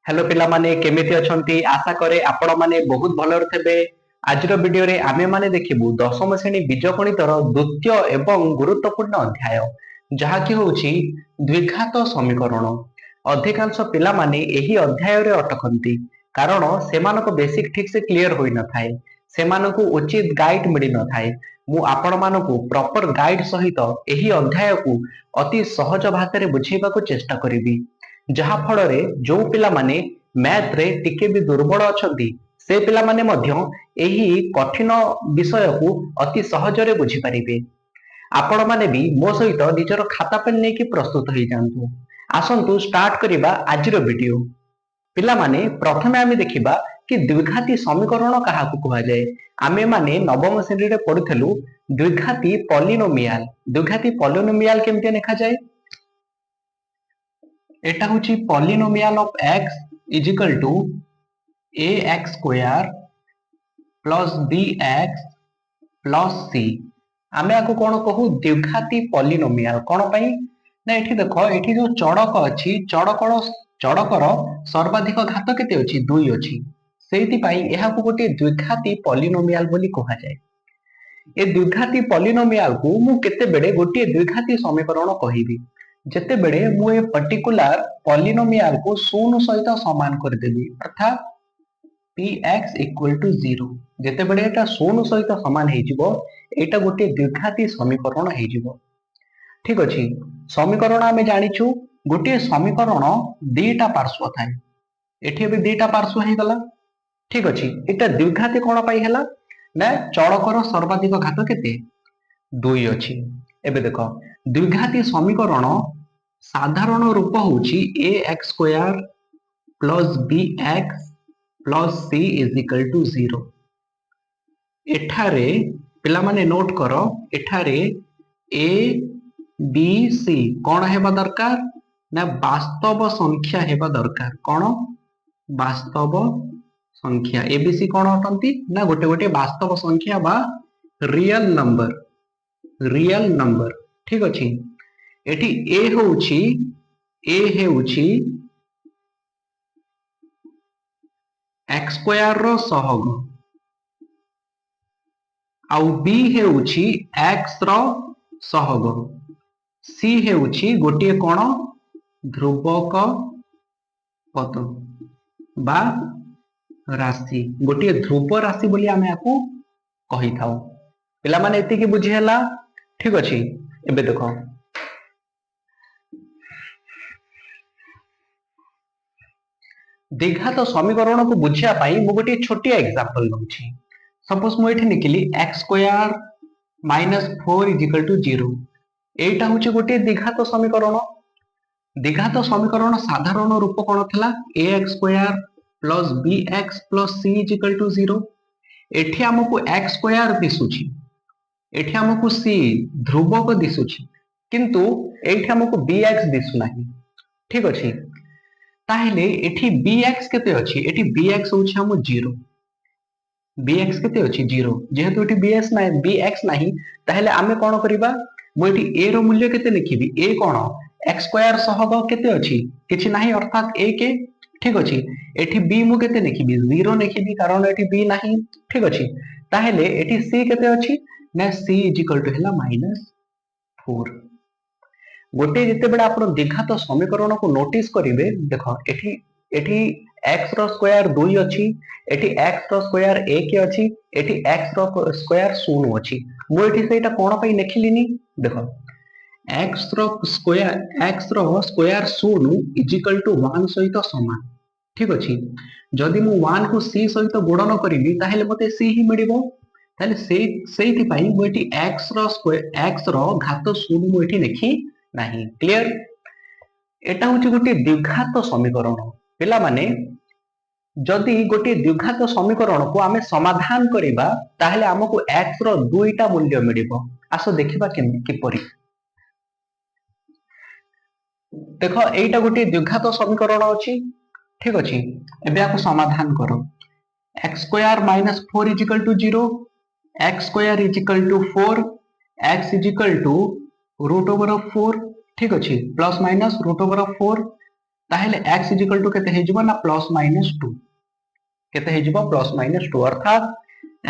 Hello पिला माने केमिति अछंती आशा करे आपण माने बहुत भलर थेबे। आजिर वीडियो रे आमे माने देखिबु दशम श्रेणी बीजगणितर द्वितीय एवं गुरुत्वपूर्ण अध्याय जहा कि होउछि द्विघात समीकरण। अधिकांश पिला माने एही अध्याय रे अटकंती कारण सेमानको बेसिक ठीक से क्लियर होई न थाए, सेमानको उचित गाइड मिली न थाए। मु आपण मानको प्रॉपर गाइड सहित एही अध्याय को अति सहज भाषा रे बुझेबाको चेष्टा करिबी, जहा फଳରେ जो पिला माने मैथ रे टिके भी दुर्बल अछंती से पिला माने मध्य एही कठिन विषय को अति सहजरे बुझी परिबे। आपण माने भी मो सहित निजर खाता पेन नेकी प्रस्तुत होई जांतु। आसंतु स्टार्ट करिबा आजिर वीडियो। पिला माने प्रथमे आमे देखिबा कि द्विघाती समीकरण काहाकु कुहा जाय। आमे माने नवम श्रेणी रे पढुथलु द्विघाती पॉलिनोमियल। द्विघाती पॉलिनोमियल केमते लिखा जाय? एटा होची polynomial of x is equal to ax square plus bx plus c। आमे आको कोन कहू द्विघाती पॉलिनोमियल कोन पई ना एठी देखो एठी जो चड़क अछि चड़कर सर्वाधिक घात केते अछि 2 अछि, सेति पई एहा को गोटे द्विघाती पॉलिनोमियल बोली कहा जाय। ए द्विघाती पॉलिनोमियल को मु केते बेडे गोटे द्विघाती समीकरण कहिबी जेते बेडे मु ए पर्टिकुलर पॉलिनोमियल को शून्य सहित समान कर देबी, अर्थात px इक्वल टू 0 जेते बेडे एटा शून्य सहित समान हे जिवो एटा गोटे द्विघाती समीकरण हे जिवो। ठीक अछि, समीकरण आमे जानिछु गोटे समीकरण दीटा पार्श्व थाए, एठी भी दीटा पार्श्व हे गला। ठीक अछि, एटा द्विघाती कोन पई हला ना चड़कर सर्वाधिक घात केते 2 अछि। एबे देखो द्विघाती समीकरण साधारण रूप होउछि ax square plus bx plus c is equal to 0। एठारे पिला माने नोट करो एठारे a b c कोन हेबा दरकार ना वास्तव संख्या हेबा दरकार। कोन वास्तव संख्या एबीसी कोन अटंती ना गोटे गोटे वास्तव संख्या बा रियल नंबर। ठीक अछि, एठी ए हेउछि x स्क्वायर रो सहग आउ b हेउछि x रो सहग, c हेउछि गोटे कोन ध्रुवक पद बा राशि, गोटे ध्रुव राशि बोली आमे आकु कहि थाउ। पिला माने एति की बुझी हला। ठीक अछि, एबे देखो द्विघात समीकरण को बुझिया पाई मु गोटे छोटिया एग्जांपल लउछि। सपोज मु एठी निकली x square minus 4 is equal to 0। एटा होछि गोटे द्विघात समीकरण। द्विघात समीकरण साधारण रूप कोन थला ax square plus bx plus c is equal to 0। एठी हमकु x स्क्वायर दिसुछि, एठी हमकु c ध्रुवक दिसुछि, किंतु एठी हमकु bx दिसु नाही। ठीक अछि, ताहेले एठी bx केते अछि एठी bx होछि हम 0। bx केते अछि 0 जेहेतु एठी bx नाही ताहेले आमे कोन करिबा मु एठी a रो मूल्य केते लिखिबी a कोन x स्क्वायर सहग केते अछि किछि नाही अर्थात a के। ठीक अछि, एठी b मु केते लिखिबी 0 लिखिबी कारण एठी b नाही। ठीक अछि, ताहेले एठी c केते अछि ना c इज इक्वल टू हैला -4। गोटे जेते बेडा आपण द्विघात समीकरण को नोटिस करिवे देखो एठी x रो स्क्वायर 2 अछि, एठी x रो स्क्वायर 1 अछि, एठी x रो स्क्वायर 0 अछि। मु एठी सेटा कोन पई लिखिलिनी देखो x रो स्क्वायर 0 इज इक्वल टू 1 सहित समान। ठीक अछि, जदि मु 1 को c सहित गुणन करिबी ताहेले मते c ही मिलिबो, ताहेले सेति पई मु एठी x रो घात 0 मु एठी लिखि नाही। क्लियर? एटा होछि गोटे द्विघात समीकरण। पिला माने जदि गोटे द्विघात समीकरण को आमे समाधान करिबा ताहेले हमकु x रो दुईटा मूल्य मिलिबो। आसो देखिबा किपरि। देखो एटा गोटे द्विघात समीकरण अछि। ठीक अछि, एबे आको समाधान करो x square minus 4 is equal to 0, x square is equal to 4, x is equal to root over of 4। ठीक अछि, plus minus root over of 4 ताहेले x इक्वल टू केते हेजिबो ना प्लस माइनस 2 केते हेजिबो प्लस माइनस 2 अर्थात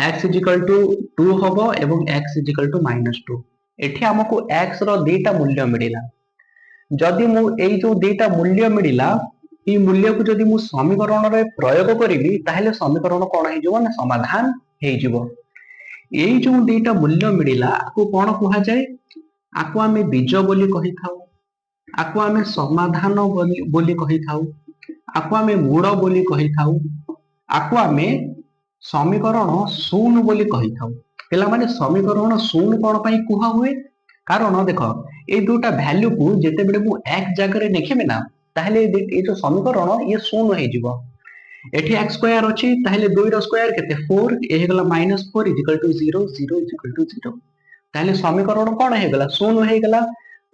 x इक्वल टू 2 हबो एवं x इक्वल टू माइनस 2 एठी हमकु x रो दीटा मूल्य मिलिला जदि मु एई जो दीटा मूल्य मिलिला ई मूल्य को जदि मु समीकरण रे प्रयोग करिवि ताहेले समीकरण कोन हेजिबो ना समाधान हेजिबो एई जो दीटा मूल्य मिलिला आकु कोन कुहा जाय आकु आमे बीज बोली कहि थाउ आकु आमे समाधान बोली कहि थाउ आकु आमे मूल बोली कहि थाउ आकु आमे समीकरण शून्य बोली कहि थाउ पिला माने समीकरण शून्य कोन पई कुहा हुए कारण देखो ए दुटा वैल्यू को जेते बेले मु एक जगह रे लिखिबे ना ताहले ए जो समीकरण ये शून्य हे जिवो एठी x स्क्वायर अछि ताहले 2 रो स्क्वायर केते 4 ए हे गला -4 इक्वल टू 0 0 इक्वल टू 0 ताहले समीकरण कोन हे गला शून्य हे गला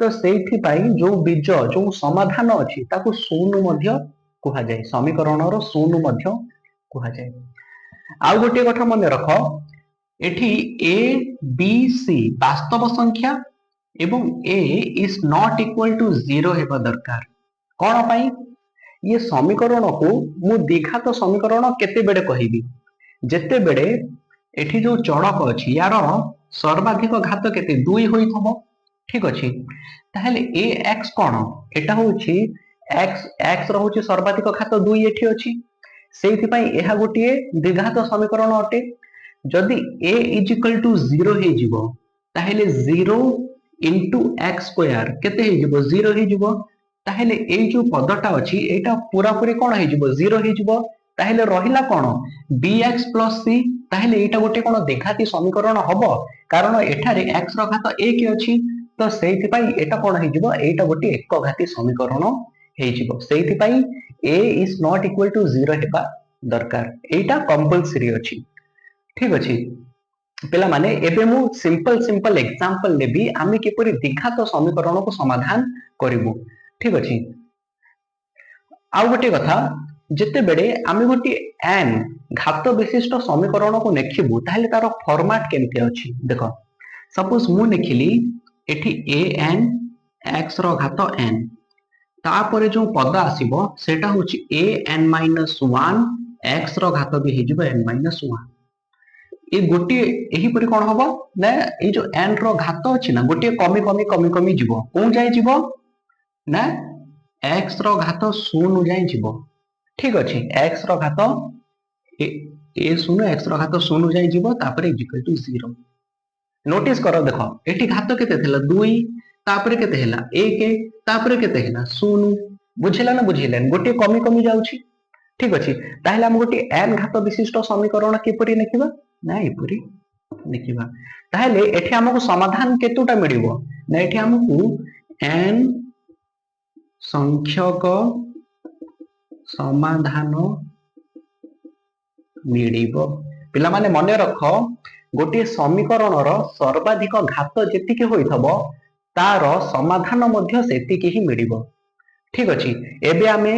तो सेठी पाई जो बीज जो समाधान अछि ताको शून्य मध्य कुहा जाय समीकरण रो शून्य मध्य कुहा जाय आ गोटे कथा मन रख एठी a b c वास्तव संख्या एवं a is not equal to 0 हेबा दरकार कोन पाई ये समीकरण को मु द्विघात समीकरण केते बेडे कहिबी जेते बेडे एठी जो चड़क अछि यार सर्वाधिक घात केते 2 होई थबो ठीक अछि ताहले ax कोन एटा होछि x x रहउछि सर्वाधिक घात 2 एठी अछि सेहि पई एहा गोटिए द्विघात समीकरण अटे जदि a इज इक्वल टू 0 हे जिवो ताहले 0 इनटू x स्क्वायर केते हे जिवो 0 हे जिवो ताहले ए जो पदटा अछि एटा पूरा पूरी कोन हे जिवो 0 हे जिवो ताहले रहिला कोन bx + c ताहले एटा गोटे कोन द्विघाती समीकरण हबो कारण एठारे x रो घात 1 अछि तो सेहि पई एटा कोन हे जिवो एटा गोटे एकघाती समीकरण हे जिवो सेहि पई a is not equal to 0 हेबा दरकार एटा कंपलसरी अछि ठीक अछि पिला माने एबे मु सिंपल एग्जांपल लेबी आमे किपरि द्विघात समीकरण को समाधान करिवु ठीक अछि आ गोटे कथा जेते बेडे आमे गोटे n घात विशिष्ट समीकरण को लेखिबु ताहले तार फॉर्मेट केमते अछि देखो सपोज मु लिखिली एठी an x रो घात n तापरे जो पद आसीबो सेटा होछि an - 1 x रो घात भी हेजिबो n - 1 ए गोटे एही परि कोन हबो ना ए जो n रो घात अछि ना गोटे कमी जिवो कोन जाय जिवो ना x रो घात 0 जाय जिवो ठीक अछि x रो घात ए 0 x रो घात 0 जाय जिवो तापरे इक्वल टू 0 नोटिस करो देखो एठी घात केते थिला 2 तापरे केते हैला 1 तापरे केते हैला 0 बुझिला ना बुझिलेन गोटे कमी जाउछि ठीक अछि ताहले हम गोटे n घात विशिष्ट समीकरण किपरि लिखिबा ना इपरि लिखिबा ताहले एठी हमकु समाधान केतुटा मिलिबो ना एठी हमकु n संख्यक समाधान मिलिबो पिला माने मने रख गोटे समीकरण रो सर्वाधिक घात जेतिके होइथबो तार समाधान मध्य सेतिके ही मिलिबो ठीक अछि एबे आमे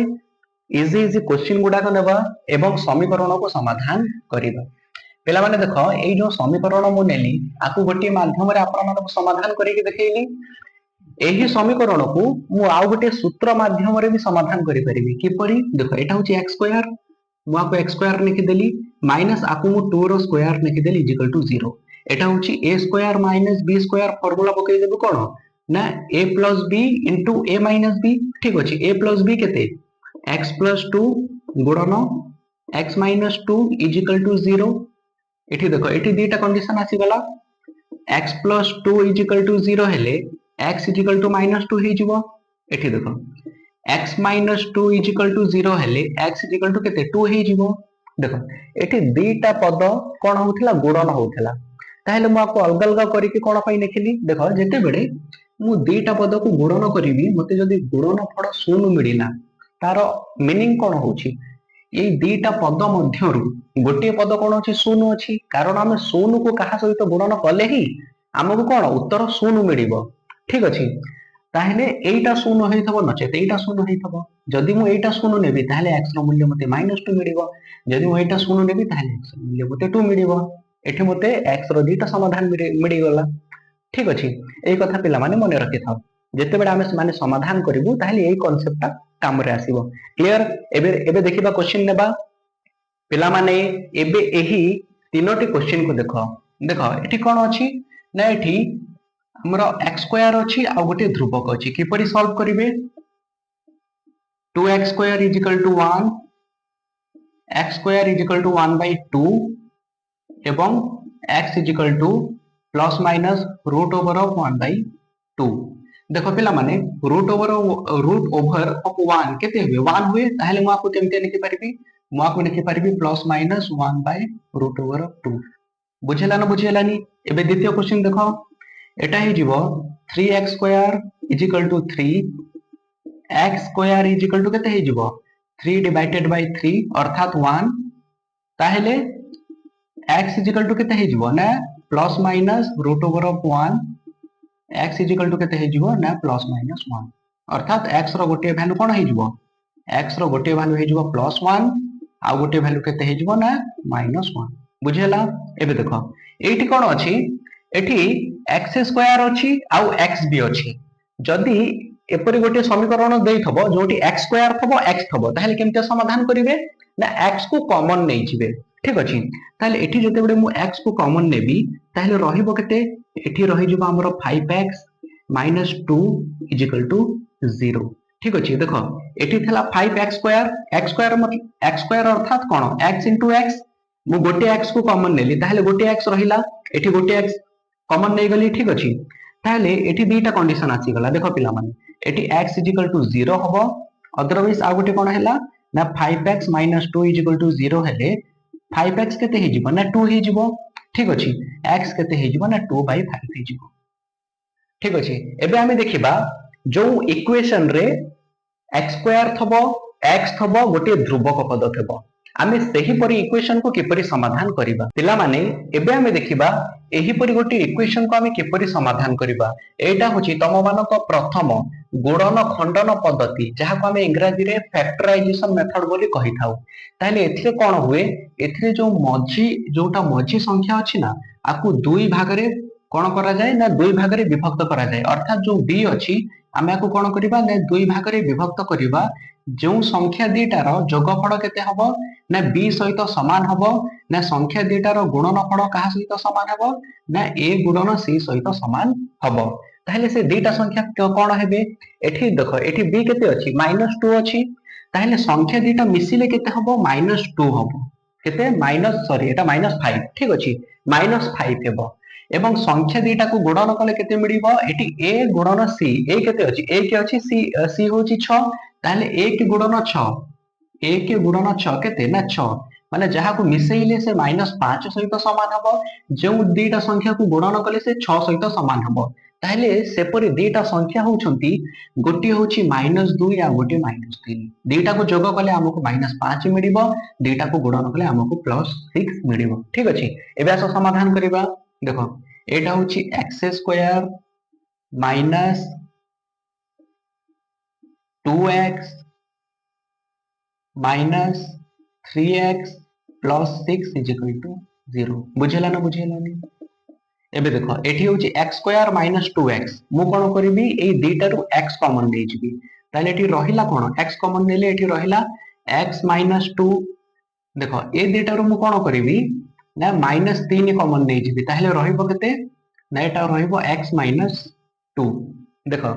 इजी क्वेश्चन गुडा को नेबा एवं समीकरण को समाधान करिबा पिला माने देखो एई जो समीकरण मु नेली आकु गोटे माध्यम रे आपण मानको समाधान करिके देखैली एही समीकरण को मु आउ गोटे सूत्र माध्यम रे भी समाधान करि परिबी किपरि देखो एटा होची x स्क्वायर मु आकु x स्क्वायर लिखि देली माइनस आकु मु 2 रो स्क्वायर लिखि देली इक्वल टू 0 एटा होची a square minus b square formula पकई देबो कोन ना a + b * a - b ठीक अछि a + b केते x + 2 गुणन x - 2 इक्वल टू 0 एठी देखो एठी दीटा कंडीशन आसी गला x + 2 इक्वल टू 0 हेले x इक्वल टू -2 हे जिवो एठी देखो x - 2 इक्वल टू 0 हेले x इक्वल टू केते 2 हे जिवो देखो एठी दीटा पद कोन होथला गुणन होथला ताहेले मु आपको अलग अलग करिके कोन पई लिखिली देखो जेते बेडे मु दीटा पद को गुणन करिवि मते जदी गुणन फल 0 मिलिला तार मीनिंग कोन होची ए दीटा पद मध्यरु गोटे पद कोन अछि 0 अछि कारण हम 0 को कहा सहित गुणन कले ही हमकु कोन उत्तर 0 मिलिबो ठीक अछि ताहेले एटा 0 हेइथबो नचे एटा 0 हेइथबो जदी मु एटा 0 नेबी ताहेले x रो मूल्य मते -2 मिलिबो जदी मु एटा 0 नेबी ताहेले x रो मूल्य मते 2 मिलिबो एठी मते x रो दीटा समाधान मिलि गला ठीक अछि एई कथा पिला माने मने रखि थाओ जेते बेडा हम माने समाधान करिवु ताहेले एई कांसेप्ट काम रे आसीबो। क्लियर? एबे एबे देखिबा क्वेश्चन नेबा पिला माने एबे एही तीनोटी क्वेश्चन को देखो देखो एठी कोन अछि ना एठी हमरो x स्क्वायर अछि आ गोटे ध्रुवक अछि किपरि सॉल्व करिवे 2x square is equal to 1 x square is equal to 1 by 2 एवं x is equal to plus minus root over of 1 by 2 देखो पिला माने रूट ओवर ऑफ 1 केते हुए 1 हुए ताहेले मु आपको केमते लिखि परिबी मु आपको लिखि परिबी plus minus 1 by root over of 2 बुझेला ना बुझेलानी एबे द्वितीय क्वेश्चन देखो एटा ही जीवो 3x square is equal to 3 x square is equal to केते ही जीवो 3 डिवाइडेड बाय 3 अर्थात 1 ताहेले x इज इक्वल टू केते ही जीवो ना plus minus root over of 1 x is equal to केते ही जीवो ना प्लस माइनस 1 अर्थात x रो गोटे वैल्यू कोन ही जीवो x रो गोटे वैल्यू ही जीवो प्लस 1 आ गोटे वैल्यू केते ही जीवो ना माइनस 1 बुझेला एबे देखो एठी कोन अछि एठी x स्क्वायर अछि आ x भी अछि जदी एपरि गोटे समीकरण देइथबो जोटी x स्क्वायर थबो x थबो ताहेले केमते समाधान करिवे ना x को कॉमन नै जिवे ठीक अछि ताहेले एठी जते बडे मु x को कॉमन नेबी ताहेले रहिबो केते एठी रहि जबो हमरो 5x - 2 = 0 ठीक अछि देखो एठी थला 5x स्क्वायर x स्क्वायर अर्थात कोन x * x मु गोटे x को कॉमन नेली ताहेले गोटे x रहिला एठी गोटे x कॉमन नै गली ठीक अछि ताहेले एठी दुईटा कंडीशन आसी गला देखो पिला माने एठी x = 0 हबो अदरवाइज आ गोटे कोन हैला ना 5x - 2 = 0 हेले 5x केते हे जिवो ना 2 हे जिवो ठीक अछि x केते हे जिवो ना 2/5 हे जिवो ठीक अछि एबे हमें देखिबा जो इक्वेशन रे x स्क्वायर थबो x थबो गोटे ध्रुवक पद थबो आमे सेही परि इक्वेशन को किपरि समाधान करिबा पिला माने एबे हमें देखिबा एही परि गोटे इक्वेशन को आमे किपरि समाधान करिबा एटा होची तम मानक प्रथम गुणन खंडन पद्धति जहा को आमे इंग्रजी रे फैक्टराइजेशन मेथड बोली कहि थाउ ताले एथिरे कोन हुए एथिरे जो मझी संख्या अछि ना आकु दुई भाग रे कोन करा जाय ना दुई भाग रे विभक्त करा जाय अर्थात जो b अछि आमे आकु कोन करिबा ना दुई भाग रे विभक्त करिबा जो संख्या दीटार जोगफल केते हबो ना b सहित समान हबो ना संख्या दीटार गुणनफल कहा सहित समान हबो ना a गुणन c सहित समान हबो ताहेले से दीटा संख्या कोन हेबे एठी देखो एठी b केते अछि -2 अछि ताहेले संख्या दीटा मिसिले केते हबो -2 हबो केते एटा -5 ठीक अछि -5 हेबो एवं संख्या दीटा को गुणन कले केते मिलिबो एठी a गुणन c a केते अछि a के अछि c होची 6 ताले 1 गुणन 6 1 गुणन 6 केते ना 6 माने जहा को मिसेइले से -5 सहित समान हबो जो दीटा संख्या को गुणन कले से 6 सहित समान हबो ताले सेपरि दीटा संख्या होउछंती गोटी होची -2 या गोटी -3 दीटा को जोग कले हमको -5 मिलिबो दीटा को गुणन कले हमको +6 मिलिबो ठीक अछि एबे आसो समाधान करिबा देखो एटा होची x square minus 2x minus 3x plus 6 is equal to 0 बुझेला ना बुझेलानी एबे देखो एठी होची x स्क्वायर माइनस 2x मु कोन करबी ए दीटा रु x कॉमन नै जिबी ताले एठी रहिला कोन x कॉमन नेले एठी रहिला x माइनस 2 देखो ए दीटा रु मु कोन करबी ना -3 कॉमन नै जिबी ताले रहिबो केते ना एटा रहिबो x माइनस 2 देखो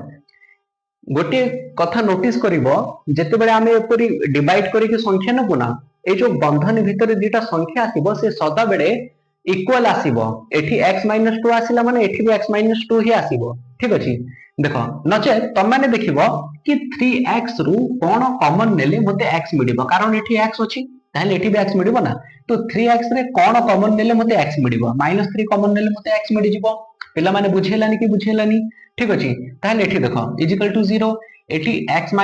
गोटे कथा नोटिस करिवो जेते बेले आमे एपरि डिवाइड करिके संख्या नबो ना ए जो बंधन भितर दीटा संख्या आसीबो से सदा बेले इक्वल आसीबो एठी x - 2 आसीला माने एठी भी x - 2 ही आसीबो ठीक अछि देखो नचे तम माने देखिबो कि 3x रु कोन कॉमन नेले मते x मिलिबो कारण एठी x अछि ताले एठी भी x मिलिबो ना तो 3x रे कोन कॉमन नेले मते x मिलिबो -3 कॉमन नेले मते x मिलि जिवो पिला माने बुझेलानी कि बुझेलानी ठीक अछि ताले एठी देखो = 0 एठी x -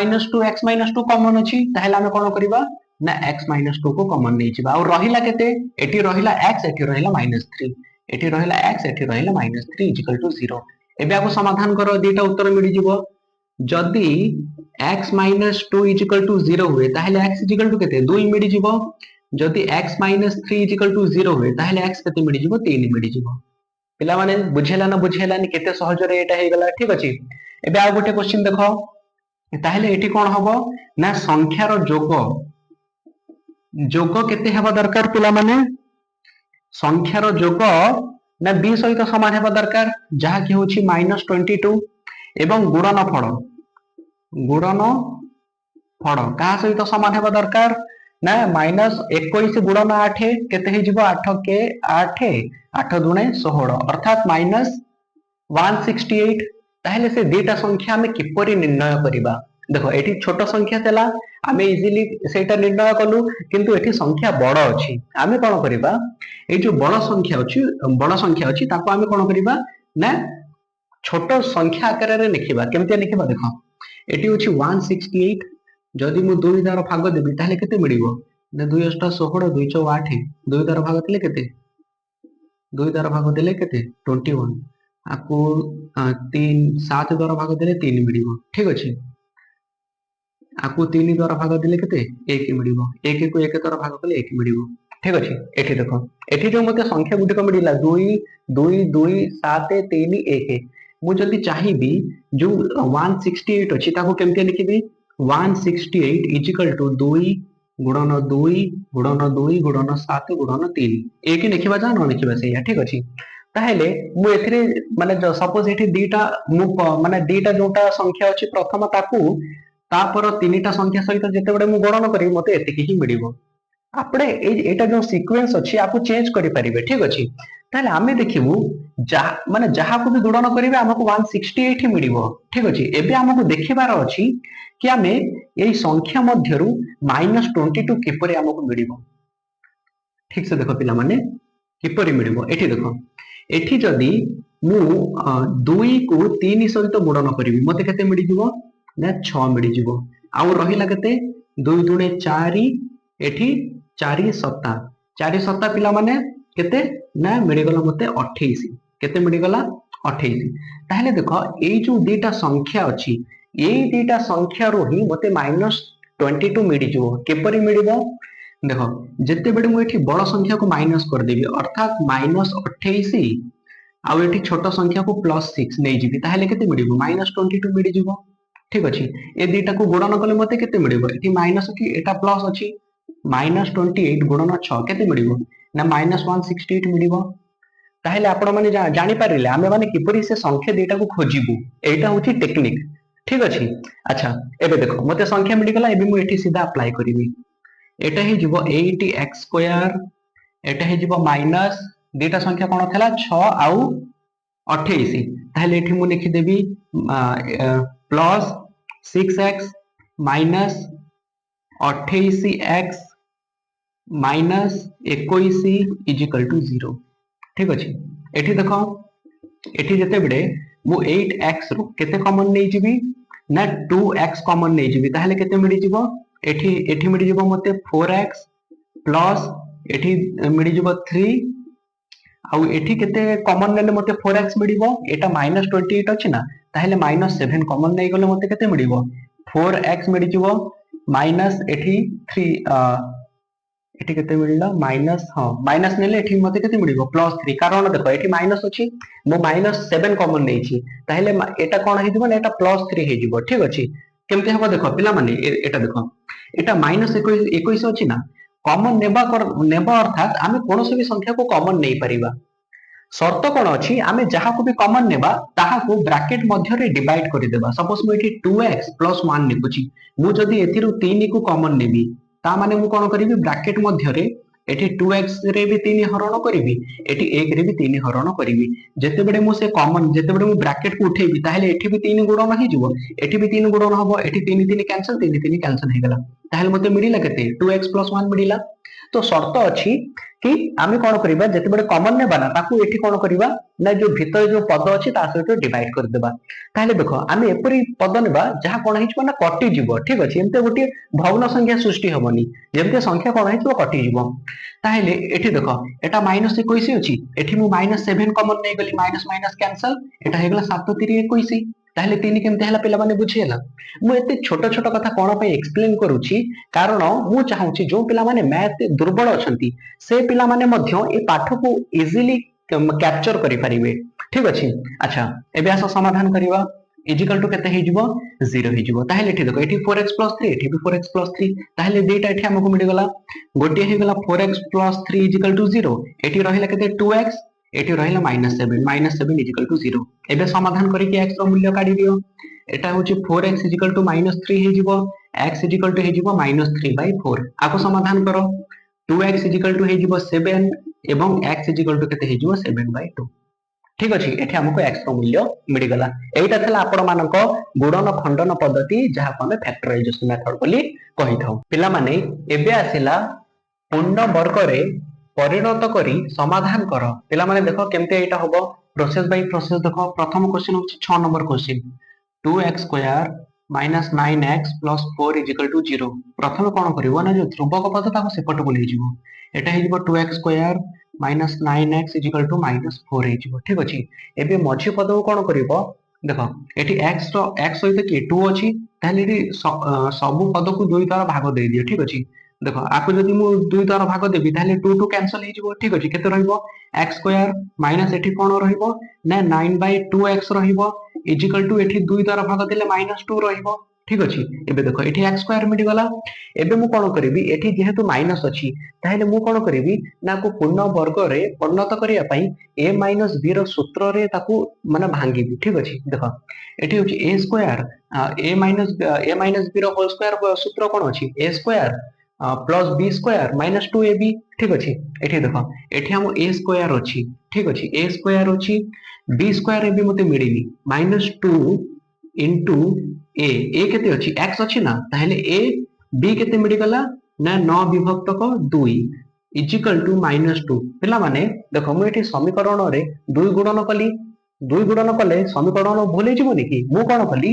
2 कॉमन अछि ताले हम कोन करिबा ना x - 2 को कॉमन नै छिबा और रहिला केते एठी रहिला x एठी रहिला -3 एठी रहिला x एठी रहिला -3 = 0 एबे आको समाधान करो दीटा उत्तर मिलि जिवो जदी x - 2 = 0 हुए ताले x = केते 2 मिलि जिवो जदी x - 3 = 0 हुए ताले x केते मिलि जिवो 3 मिलि जिवो पिला माने बुझेला ना बुझेलानी केते सहज रे एटा हे गला ठीक अछि एबे आ गोटे क्वेश्चन देखो ताहले एठी कोन हबो ना संख्यार जोग जोग केते हेबा दरकार पिला माने संख्यार जोग ना बी सहित समान हेबा दरकार जहा कि होची -22 एवं गुणन फड़ का सहित समान हेबा दरकार ना -21 गुणन 8 केते हे जिवो 8 के 8 8 दुणे 16 अर्थात -168 ताहले से दुईटा संख्या हमें किपरि निर्णय करिबा देखो एठी छोट संख्या तेला आमे इजीली सेटा निर्णय कलु किंतु एठी संख्या बड़ अछि आमे कोन करिबा ए जो बड़ संख्या अछि ताको आमे कोन करिबा ना छोट संख्या आकार रे लिखिबा केमते लिखिबा देखो एठी होछि 168 जदि मु 2 द्वारा भाग देबी ताहले केते मिलिबो ना 2 अष्ट 16 2 6 8 2 द्वारा भाग देले केते 2 द्वारा भाग देले केते 21 आपको 3 7 द्वारा भाग देले 3 मिलिबो ठीक अछि आपको 3 द्वारा भाग देले केते 1 मिलिबो 1 को 1 द्वारा भाग देले 1 मिलिबो ठीक अछि एठी देखो एठी जो मते संख्या गुडी को मिलिला 2 2 2 7 3 1 मु जदि चाहिबी जो 168 अछि ताको केमते लिखिबी 168 इज इक्वल टू 2 गुणन 2 गुणन 2 गुणन 7 गुणन 3 एक लिखिबा जा न लिखिबा सेया ठीक अछि ताहेले मु एथिरे माने सपोज एठी दीटा मु माने दीटा जोटा संख्या अछि प्रथम ताकू तापर तीनटा संख्या सहित जेते बडे मु गणन करी मते एतिकी ही मिलिबो आपड़े एटा जो सीक्वेंस अछि आपु चेंज करि परिबे ठीक अछि ताले आमे देखिबु माने जहा को भी गुणन करिवे हमको 168 ही मिलिबो ठीक अछि एबे हमको देखिबार अछि कि आमे एई संख्या मध्यरु -22 किपरि हमको मिलिबो ठीक से देखो पिला माने किपरि मिलिबो एठी देखो एठी जदी मु 2 को 3 सहित गुणन करिवि मते केते मिलि जिवो ना 6 मिलि जिवो आउ रहिला केते 2 दुणे 4 एठी 4 सत्ता 4 सत्ता पिला माने केते ना मिलि गला मते 28 केते मिलि गला 28 ताहले देखो एई जो दुईटा संख्या अछि एई दुईटा संख्या रो ही मते -22 मिलि जिवो केपरि मिलिबो देखो जेते बेडे मु एठी बड़ संख्या को माइनस कर देबी अर्थात -28 आउ एठी छोट संख्या को +6 नै जिबी ताहले केते मिलिबो -22 मिलि जिवो ठीक अछि ए दुईटा को गुणन कले मते केते मिलिबो एठी माइनस कि एटा प्लस अछि -28 गुणन 6 केते मिलिबो ना -168 मिलिबो ताहले आपण माने जानि पारिले आमे माने किपरि से संख्या दुईटा को खोजिबु एटा होची टेक्निक ठीक अछि अच्छा एबे देखो मते संख्या मिलि गला एबे मु एठी सीधा अप्लाई करिवि एटा ही जीवो 8x स्क्वायर एटा ही जीवो माइनस दुईटा संख्या कोन थला 6 आउ 28 ताहले एठी मु लिखि देबी plus 6x minus 28x minus 21 is equal to 0 ठीक अछि एठी देखो एठी जते बडे मु 8x रो केते कॉमन नै जिबी ना 2x कॉमन नै जिबी ताहले केते मिलि जिवो एठी मिलि जिवो मते 4x प्लस एठी मिलि जिवो 3 आउ एठी केते कॉमन नेले मते 4x मिलिबो एटा -28 अछि ना ताहले -7 कॉमन नै गले मते केते मिलिबो 4x मिलि जिवो माइनस एठी 3 एठी केते मिलला माइनस माइनस नेले एठी मते केते मिलिबो +3 कारण देखो एठी माइनस अछि मो -7 कॉमन नै छि ताहले एटा कोन हे जिवो ना एटा +3 हे जिवो ठीक अछि केमते हबो देखो पिला माने एटा देखो एटा -21 अछि ना कॉमन नेबा अर्थात आमे कोनोसे भी संख्या को कॉमन नै परिबा शर्त कोन अछि आमे जहा को भी कॉमन नेबा ताहा को ब्रैकेट मध्य रे डिवाइड करि देबा सपोज मु एठी 2x + 1 लिखुछि मु जदी एथिरु 3 को कॉमन नेबी ता माने मु कोन करिवि ब्रैकेट मध्य रे एठी 2x रे भी 3 हरण करिवि एठी 1 रे भी 3 हरण करिवि जेते बेडे मु से कॉमन जेते बेडे मु ब्रैकेट को उठेबी ताहले एठी भी 3 गुणन हे जिवो एठी भी 3 गुणन हबो एठी 3 3 कैंसिल 3 3 कैंसिल हे गला ताहले मते मिलिला केते 2x + 1 मिलिला तो शर्त अछि कि आमे कोन करिबा जेते बेडे कॉमन नेबा ना ताकू एठी कोन करिबा ना जो भीतर जो पद अछि ता सहित डिवाइड कर देबा ताहले देखो आमे एपरि पद नेबा जहा कोन हिचबो ना कटि जिवो ठीक अछि एमते गोटे भग्न संख्या सृष्टि हबनी जेमते संख्या कोन हिचबो कटि जिवो ताहले एठी देखो एटा -21 अछि एठी मु -7 कॉमन नै गली माइनस माइनस कैंसिल एटा हे गला 7 3 21 ताहले 3 केमते हला पिला माने बुझियला मु एते छोट छोट कथा कोन पे एक्सप्लेन करूची कारण मु चाहूची जो पिला माने मैथ दुर्बल अछंती से पिला माने मध्य ए पाठ को इजीली कैप्चर करि परिबे ठीक अछि अच्छा एबे आसा समाधान करिवा इजिकल टू केते हेजिबो 0 हेजिबो ताहेले एठी देखो एठी 4x + 3 एठी भी 4x + 3 ताहेले देटा एठी हमकु मिल गला गोटे हे गला 4x + 3 इजिकल टू 0 एठी रहिला केते 2x एठी रहिला -7 इजिकल टू 0 एबे समाधान करी कि x रो मूल्य काढी दियो एटा होची 4x इजिकल टू -3 हेजिबो x इजिकल टू हेजिबो -3/4 आको समाधान करो 2x इजिकल टू हेजिबो 7 एवं x इजिकल टू केते हेजिबो 7/2 ठीक अछि एठी हमको x रो मूल्य मिल गला एटा थला आपण मानक गुणन खंडन पद्धति जहा को हमें फैक्टराइजेशन मेथड बोली कहि थाउ पिला माने एबे आसिला पूर्ण वर्ग रे परिणत करी समाधान कर पिला माने देखो केमते एटा होबो प्रोसेस बाय प्रोसेस देखो प्रथम क्वेश्चन होछि 6 number question 2x square minus 9x plus 4 is equal to 0 प्रथम कोन करिवो ना जो ध्रुवक पद ताको सेपट को ले जिवो एटा हे जिवो 2x square minus 9x is equal to -4 हे जिवो ठीक अछि एबे मझी पद को कोन करिवो देखो एठी x रो x सहित के 2 अछि ताले एठी सब पद को दुई द्वारा भाग दे दियो ठीक अछि देखो आको जदि मु दुई द्वारा भाग देबी ताले 2 2 कैंसिल हे जिवो ठीक अछि केते रहइबो x स्क्वायर माइनस एठी कोन रहइबो ना 9/2x रहइबो इज इक्वल टू एठी 2 द्वारा भाग देले -2 रहइबो ठीक अछि एबे देखो एठी x स्क्वायर मिल गला एबे मु कोन करबी एठी जेहेतु माइनस अछि ताहेले मु कोन करबी ना को पूर्ण वर्ग रे परिणत करिया पई a - b रो सूत्र रे ताकू माने भांगीबी ठीक अछि देखो एठी होची a स्क्वायर a - b रो होल स्क्वायर सूत्र कोन अछि a square plus b square -2ab ठीक अछि एठी देखो एठी हम a स्क्वायर अछि ठीक अछि a स्क्वायर अछि b स्क्वायर एबे मते मिलिनी -2 इनटू a केते अछि x अछि ना ताहेले a b केते मिल गला ना 9 विभक्तक 2 इज इक्वल टू -2 पिला माने देखो मु एठी समीकरण रे 2 गुणन कली 2 गुणन कले समीकरण भूल जिवोनी कि मु कोन कली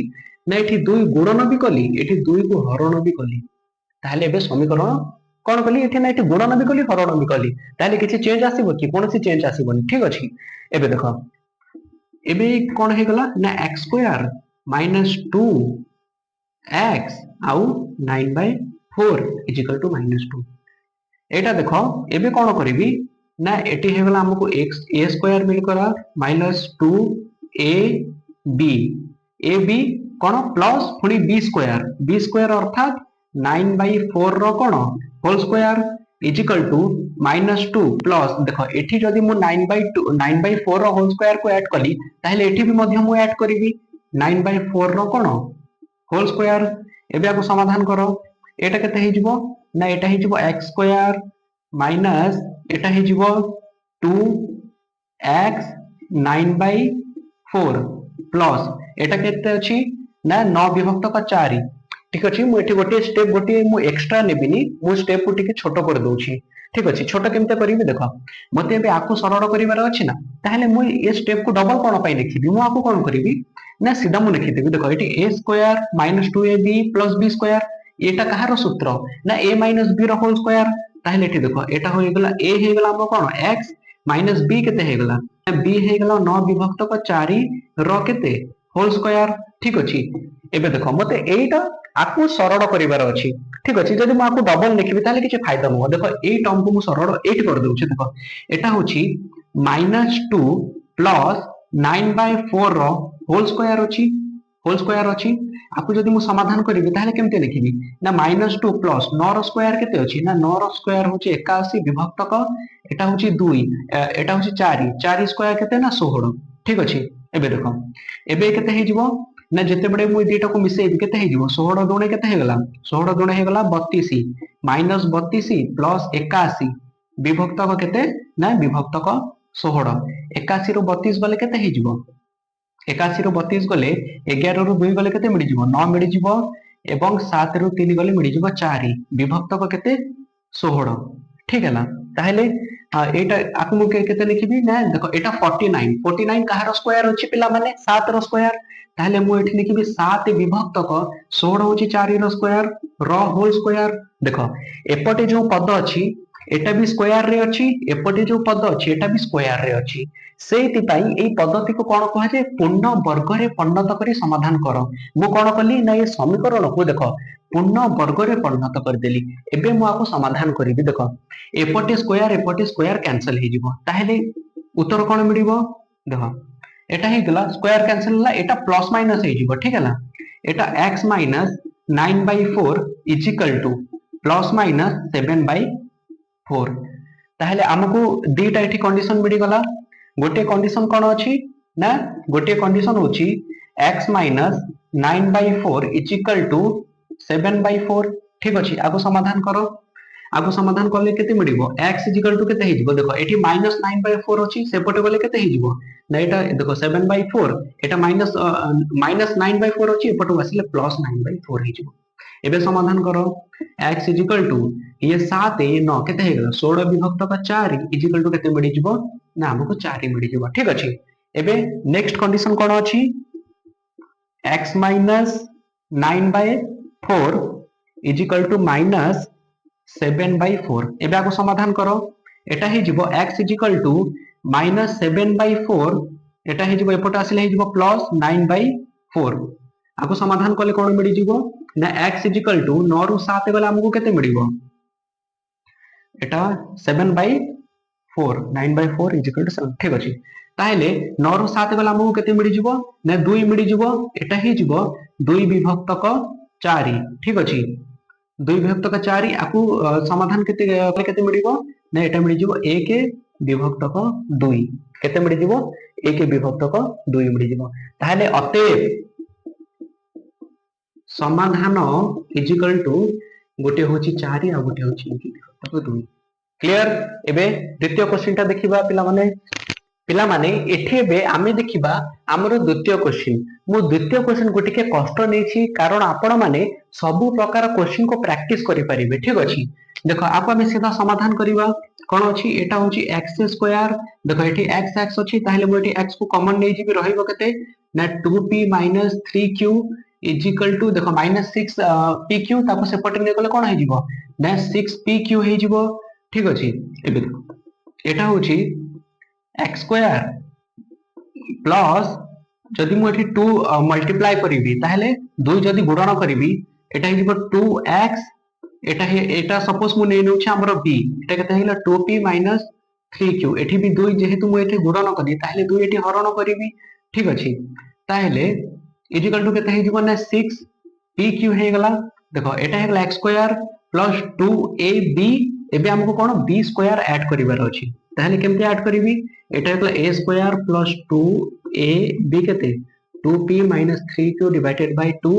ना एठी 2 गुणन भी कली एठी 2 को हरण भी कली ताहले एबे समीकरण कोन कली एठी ना एठी गुणन भी कली हरण भी कली ताहले किछि चेंज आसीबो कि कोनोसी चेंज आसीबोनी ठीक अछि एबे देखो एबे कोन हे गला ना x स्क्वायर -2 x आउ 9/4 इज इक्वल टू -2 एटा देखो एबे कोन करबी ना एटी हे गला हमको x a स्क्वायर मिल करा -2 a b a b कोन प्लस पुनी b स्क्वायर अर्थात 9/4 रो कोन whole square is equal to -2 plus देखो एठी जदी मु 9/4 रो होल स्क्वायर को ऐड कली ताहले एठी भी मध्य मु ऐड करिवि 9/4 रो कोन होल स्क्वायर एबे आको समाधान करो एटा केते हे जिवो ना एटा हे जिवो x स्क्वायर माइनस एटा हे जिवो 2x 9/4 प्लस एटा केते अछि ना 9 विभक्त का 4 ठीक अछि मु एठी गोटे स्टेप गोटे मु एक्स्ट्रा नेबिनी मु स्टेप को टिके छोटो कर दोछि ठीक अछि छोटो केमते करिवि देखो मते एबे आको सरल करिवार अछि ना ताहेले मु ए स्टेप को डबल कोन पई लिखिबी मु आको कोन करिवि ना सीधा मु लिखि देबी देखो एठी a square -2ab + b square एटा कहारो सूत्र ना a - b रो होल स्क्वायर ताहेले एठी देखो एटा होय गेला a हे गेला हमर कोन x - b केते हे गेला b हे गेला 9 विभक्त का 4 रो केते होल स्क्वायर ठीक अछि एबे देखो मते एटा आकु सरल करिवार अछि ठीक अछि जदि मु आकु डबल लिखिबी ताले किछ फायदा न हो देखो ए टर्म को मु सरल एट कर दउछि देखो एटा होछि -2 प्लस 9/4 रो होल स्क्वायर अछि आकु जदि मु समाधान करिवि ताले केमते लिखिबि ना -2 प्लस 9 रो स्क्वायर केते अछि ना 9 रो स्क्वायर होछि 81 विभक्तक एटा होछि 2 एटा होछि 4 4 स्क्वायर केते ना 16 ठीक अछि एबे देखो एबे केते हे जिवो ना जेते बडे मु दुटा को मिसेबी केते हे जिवो 16 दुणे केते हे गला 16 दुणे हे गला 32 -32 प्लस 81 विभक्तक केते ना विभक्तक 16 81 रो 32 गले केते हे जिवो 81 रो 32 गले 11 रो 2 गले केते मिलि जिवो 9 मिलि जिवो एवं 7 रो 3 गले मिलि जिवो 4 विभक्तक केते 16 ठीक है ना ताहले एटा आकु मु केते लिखिबी ना देखो एटा 49 कहारो स्क्वायर अछि पिला माने 7 रो स्क्वायर ताहले मु एठी लिखिबी 7 विभक्तक 16 होछि 4 रो स्क्वायर रो होल स्क्वायर देखो एपटे जो पद अछि एटा भी स्क्वायर रे अछि एपटे जो पद अछि एटा भी स्क्वायर रे अछि सेति पई एई पद्धति को कोन कहै जे पूर्ण वर्ग रे परिणत करी समाधान करो मु कोन कली ना ये समीकरण को देखो पूर्ण वर्ग रे परिणत कर देली एबे मु आको समाधान करिवि देखो एपटे स्क्वायर कैंसिल हे जिवो ताहेले उत्तर कोन मिलिबो देखो एटा ही गला स्क्वायर कैंसिल होला एटा प्लस माइनस हे जिवो ठीक है ना एटा x minus 9/4 is equal to plus minus 7/4 ताहले हमकु दीटा एठी कंडीशन मिली गला गोटे कंडीशन कोन अछि ना गोटे कंडीशन होची x minus 9/4 is equal to 7/4 ठीक अछि आगो समाधान करो आगो समाधान करले केते मिलिबो x इज इक्वल टू केते हिजबो देखो एठी माइनस 9/4 अछि सेपटे गले केते हिजबो ना एटा देखो 7/4 एटा माइनस माइनस 9/4 अछि एपटो आसीले प्लस 9/4 हिजबो एबे समाधान करो x इज इक्वल टू ये 7 ये 9 केते हेगला 16 विभक्त का 4 इज इक्वल टू केते मिलि जिवो ना हमको 4 मिलि जिवो ठीक अछि एबे नेक्स्ट कंडीशन कोन अछि x minus 9/4 is equal to minus 7/4 एबे आको समाधान करो एटा ही जिवो x is equal to minus 7/4 एटा ही जिवो एपट आसिले ही जिवो प्लस 9/4 आको समाधान करले कोन मिलि जिवो ना x इज इक्वल टू 9 रु 7 गला हमको केते मिलिबो एटा 7/4 9/4 इज इक्वल टू 7 ठीक अछि ताहेले 9 रु 7 गला हमको केते मिलि जिवो ना 2 मिलि जिवो एटा ही जिवो 2 विभक्त क 4 ठीक अछि 2 विभक्त का 4 आकु समाधान केते केते मिलिबो ना एटा मिलि जिवो 1 विभक्त का 2 केते मिलि जिवो 1 विभक्त का 2 मिलि जिवो ताहले अतएव समाधान इज इक्वल टू गोटे होची 4 आ गोटे होची 1 विभक्त का 2 क्लियर एबे द्वितीय क्वेश्चन ता देखिबा पिला माने एठी बे आमे देखिबा हमरो द्वितीय क्वेश्चन मु द्वितीय क्वेश्चन को टिके कष्ट नेछि कारण आपण माने सब प्रकार क्वेश्चन को प्रैक्टिस करि परिबे ठीक अछि देखो आप हम सीधा समाधान करिबा कोन अछि एटा होछि x स्क्वायर देखो एठी x x अछि ताहेले मु एठी x को कॉमन नै जिबि रहिबो केते ना 2p - 3q is equal to देखो -6 pq ताको सेपटे नै गले कोन हे जिवो ना 6pq हे जिवो ठीक अछि एबे देखो एटा होछि x स्क्वायर प्लस जदि मु एठी 2 मल्टीप्लाई करिवि ताहेले 2 जदि गुणन करिवि एटा हे जिवो 2x एटा सपोज मु नै नउछि हमर b एटा केते हेला 2p - 3q एठी भी 2 जेहेतु मु एठी गुणन करी ताहेले 2 एठी हरण करिवि ठीक अछि ताहेले इक्वल टू केते हे जिवो ना 6pq हे गला देखो एटा हे गला x स्क्वायर प्लस 2ab एबे हमको कोन b स्क्वायर ऐड करिवार अछि ताहेले केमते ऐड करिवि एटा हे गला a स्क्वायर प्लस 2ab केते 2p - 3q divided by 2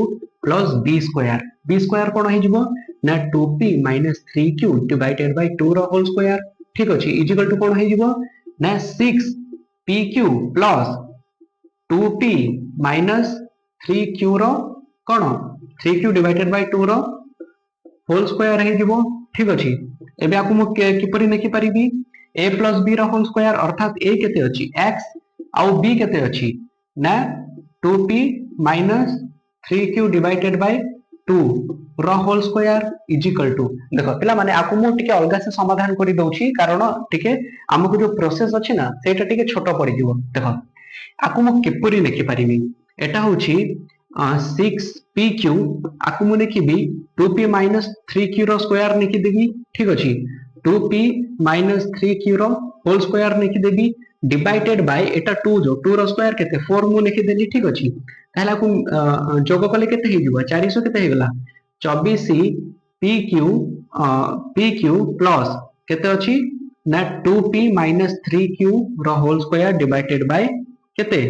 plus b square कोन हे जिवो ना 2p - 3q डिवाइडेड बाय 2 रो होल स्क्वायर ठीक अछि इज इक्वल टू कोन हे जिवो ना 6pq प्लस 2p - 3q रो कोन 3q डिवाइडेड बाय 2 रो होल स्क्वायर हे जिवो ठीक अछि एबे आकु मु किपरि लिखि परिबि a plus b रो होल स्क्वायर अर्थात a केते अछि x आउ b केते अछि ना 2p - 3q डिवाइडेड बाय 2 रो whole square is equal to देखो पिला माने आकु मु टिके अलगा से समाधान करि दउछि कारण टिके हमकु जो प्रोसेस अछि ना सेटा टिके छोटो पड़ि जिवो देखो आकु मु किपरि लिखि परिबि एटा होछि 6pq आकु मु लिखिबि 2p - 3q रो स्क्वायर लिखि देबि ठीक अछि 2p - 3q रो होल स्क्वायर लिखि देबि डिवाइडेड बाय एटा 2 जो 2 रो स्क्वायर केते 4 मु लिखि देली ठीक अछि ताहला को जोग कले केते हे जिवो 400 केते हे गला 24 pq प्लस केते अछि ना 2p - 3q रो होल स्क्वायर डिवाइडेड बाय केते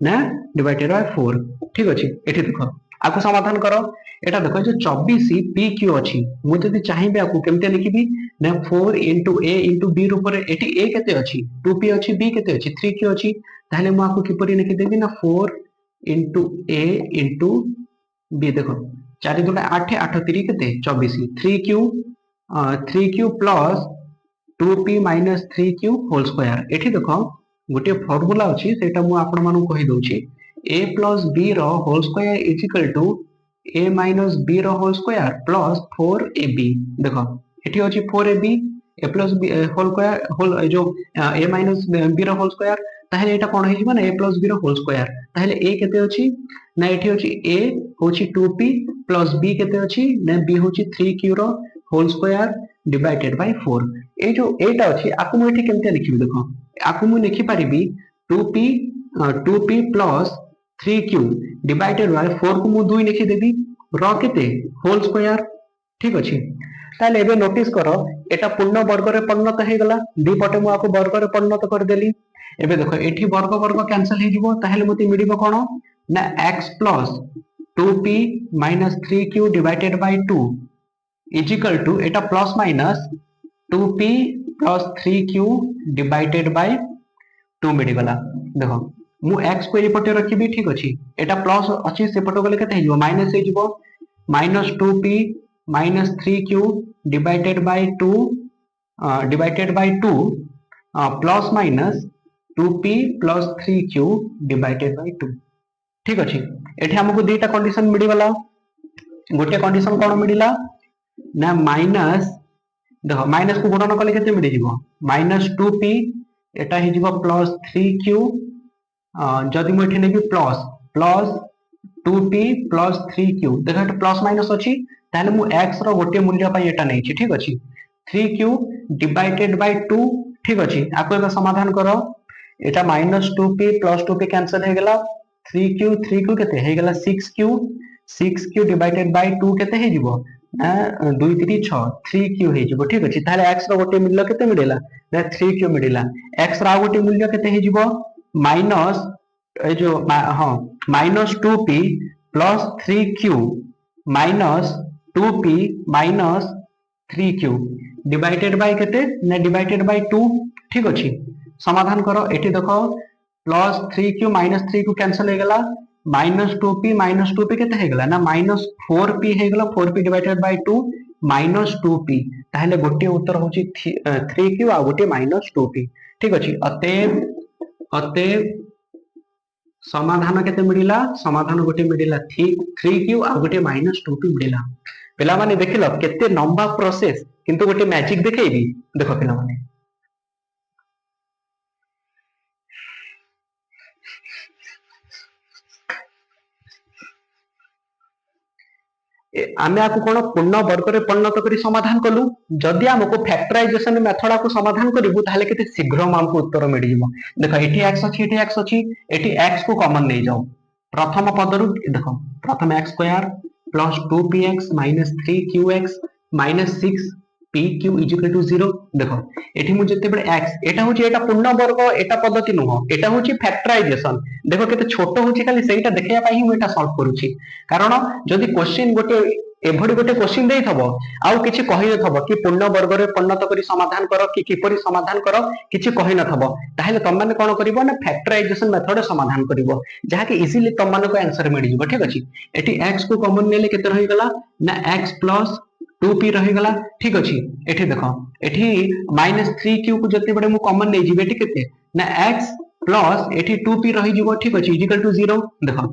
ना डिवाइडेड बाय 4 ठीक अछि एठी देखो आको समाधान करो एटा देखो जो 24 pq अछि मु जदि चाहिबे आको केमते लिखिबि ना 4 * a * b रूप रे एठी a केते अछि 2p अछि b केते अछि 3q अछि ताहले मु आको किपरि लिखि देबि ना 4 * a * b देखो 4 * 2 = 8 8 3 केते 24 3q plus 2p - 3q whole square एठी देखो गोटे फार्मूला अछि सेटा मु आपण मानु कहि दउछि a plus b रो whole square is equal to a minus b रो होल स्क्वायर प्लस 4ab देखो एठी अछि 4ab a plus b whole square whole जो a minus b रो होल स्क्वायर ताहेले एटा कोन हे जिवो ना a plus b रो होल स्क्वायर ताहेले a केते अछि ना एठी अछि a होछि 2p plus b केते अछि ना b होछि 3q रो होल स्क्वायर डिवाइडेड बाय 4 ए जो एटा अछि आकु मु एठी केमते लिखिबि देखो आकु मु लिखि परिबि 2p 2p plus 3q divided by 4 को मु 2 लिखि देबी र केते होल स्क्वायर ठीक अछि ताले एबे नोटिस करो एटा पूर्ण वर्ग रे परिणत हे गला दी पटे मु आको वर्ग रे परिणत कर देली एबे देखो एठी वर्ग वर्ग कैंसिल हे जिवो ताहेले मते मिडिबो कोन ना x plus 2p minus 3q divided by 2 is equal to एटा plus minus 2p plus 3q divided by 2 मिडी गला देखो मु x को एपटे रखिबी ठीक अछि एटा प्लस अछि सेपटो गले केते हिजो माइनस हे जिवो minus 2p minus 3q divided by 2 plus minus 2p plus 3q divided by 2 ठीक अछि एठी हमको दुईटा कंडीशन मिडी गला गोटे कंडीशन कोन मिडिला ना माइनस देखो माइनस को गुणन कले केते मिडी जिवो माइनस 2p एटा हे जिवो प्लस 3q जदि मु एठी नेबी plus plus 2p plus 3q देखो एटा प्लस माइनस अछि ताले मु x रो गोटे मूल्य पई एटा नै छि ठीक अछि 3q डिवाइडेड बाय 2 ठीक अछि आको एबे समाधान करो एटा minus 2p plus 2p cancel हे गेला 3q केते हे गेला 6q डिवाइडेड बाय 2 केते हे जिवो 2 3 6 3q हे जिवो ठीक अछि ताले x रो गोटे मूल्य केते मिडिला ना 3q मिडिला x रो गोटे मूल्य केते हे जिवो माइनस ए जो हां minus 2p plus 3q minus 2p minus 3q divided by केते ना डिवाइडेड बाय 2 ठीक अछि समाधान करो एठी देखो plus 3q minus 3q cancel हे गेला माइनस 2p केते हे गेला ना माइनस 4p हे गेला 4p divided by 2 minus 2p ताहले गोटे उत्तर होची 3q आ गोटे माइनस 2p ठीक अछि अतएव समाधान केते मिडिला समाधान गोटे मिडिला 3q आ गोटे माइनस 2p मिडिला पिला माने देखिलो केते लंबा प्रोसेस किंतु गोटे मैजिक देखेबी देखो पिला माने आमे आपको कोन पूर्ण वर्ग रे परिणत करी समाधान कलु जदि हमको फैक्टराइजेशन मेथड को समाधान करिवु ताले केते शीघ्र हमको उत्तर मिल जिवो देखो एठी x अछि एठी x को कॉमन नै जाओ प्रथम पद रु देखो प्रथम x square plus 2px minus 3qx minus 6pq is equal to 0 देखो एठी मु जते बडे x एटा होची एटा पूर्ण वर्ग एटा पद्धति नुहो एटा होची फैक्टराइजेशन देखो केते छोटो होची खाली सेटा देखिया पाई ही एटा सॉल्व करूची कारण जदि क्वेश्चन गोटे एभडी गोटे क्वेश्चन देई थबो आउ किछि कहि नथबो कि पूर्ण वर्ग रे परिणत करी समाधान करो कि किपरि समाधान करो किछि कहि नथबो ताहेले तम माने कोन करिवो ना फैक्टराइजेशन मेथड समाधान करिवो जहा कि इजीली तम माने को आंसर मिल जिवो ठीक अछि एठी x को कॉमन नेले केते रहि गला ना x प्लस 2p रहि गला ठीक अछि एठी देखो एठी माइनस 3q को जते बडे मु कॉमन नै जिवे एठी केते ना x प्लस एठी 2p रहि जिवो ठीक अछि इक्वल टू 0 देखो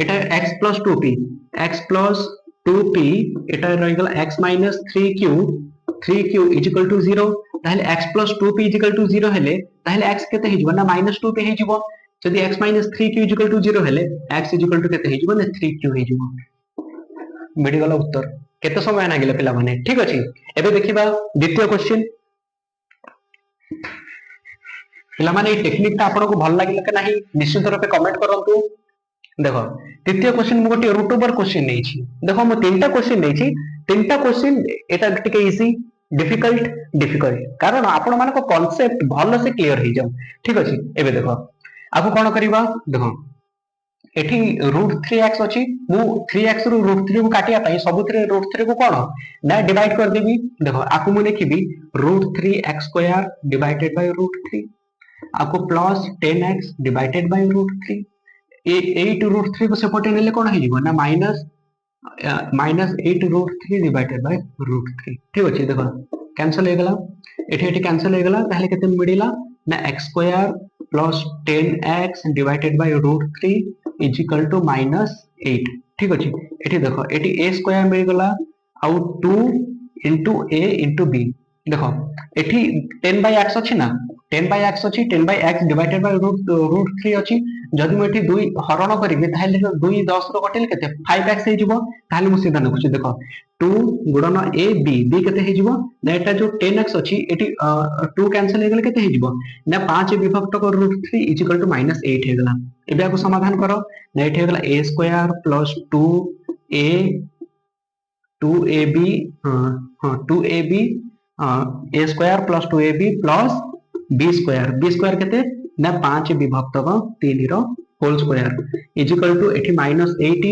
एटा x plus 2p x plus 2p एटा रहि गला x minus 3q is equal to 0 ताहले x plus 2p is equal to 0 हेले ताहले x केते हे जिवो ना माइनस 2p हे जिवो जदि x minus 3q is equal to 0 हेले x इज इक्वल टू केते हे जिवो ना 3q हे जिवो मिडी गला उत्तर केते समय लागिला पिला माने ठीक अछि एबे देखिबा द्वितीय क्वेश्चन पिला माने ए टेक्निक ता आपन को भल लागिला के नाही निश्चित रूपे कमेंट करंतु देखो तृतीय क्वेश्चन मु गोटे रूट ओवर क्वेश्चन नै छी देखो मु तीनटा क्वेश्चन नै छी तीनटा क्वेश्चन एटा टिके इजी डिफिकल्ट कारण आपण मानको कांसेप्ट भलो से क्लियर हो जाऊ ठीक अछि एबे देखो आको कोन करबा देखो एठी √3x अछि मु 3x रु √3 को काटिया पई सबुतरे √3 को कोन ना डिवाइड कर देबी देखो आको मु लिखिबी √3x² डिवाइडेड बाय √3 आको प्लस 10x डिवाइडेड बाय √3 8 √3 को सेपटे नेले कोन हे जिवो ना माइनस 8 √3 डिवाइडेड बाय √3 ठीक अछि देखो कैंसिल हे गला एठी कैंसिल हे गला ताहले केते मिडिला ना x² plus 10x divided by √3 is equal to -8 ठीक अछि एठी देखो एठी a² मिल गला आउ 2 * a * b देखो एठी 10/x अछि ना 10/x अच्छी 10/x डिवाइडेड बाय रूट 3 अच्छी जदि मुझे 2 हरण करी 2 10 रो कटेल केते 5x हो ताहले मु सीधा लिखुची देखो 2 गुणन a b b केते हेजिवो ना एटा जो 10x अच्छी एटी 2 कैंसिल हे गेले केते हेजिवो ना 5 विभक्त को रूट 3 इज इक्वल टू -8 हे गेला एबे आको समाधान करो ना एठी हे गेला a square plus 2a 2ab हां 2ab a square plus 2ab plus B square केते ना 5 विभक्त 3 रो whole square is equal to एठी -8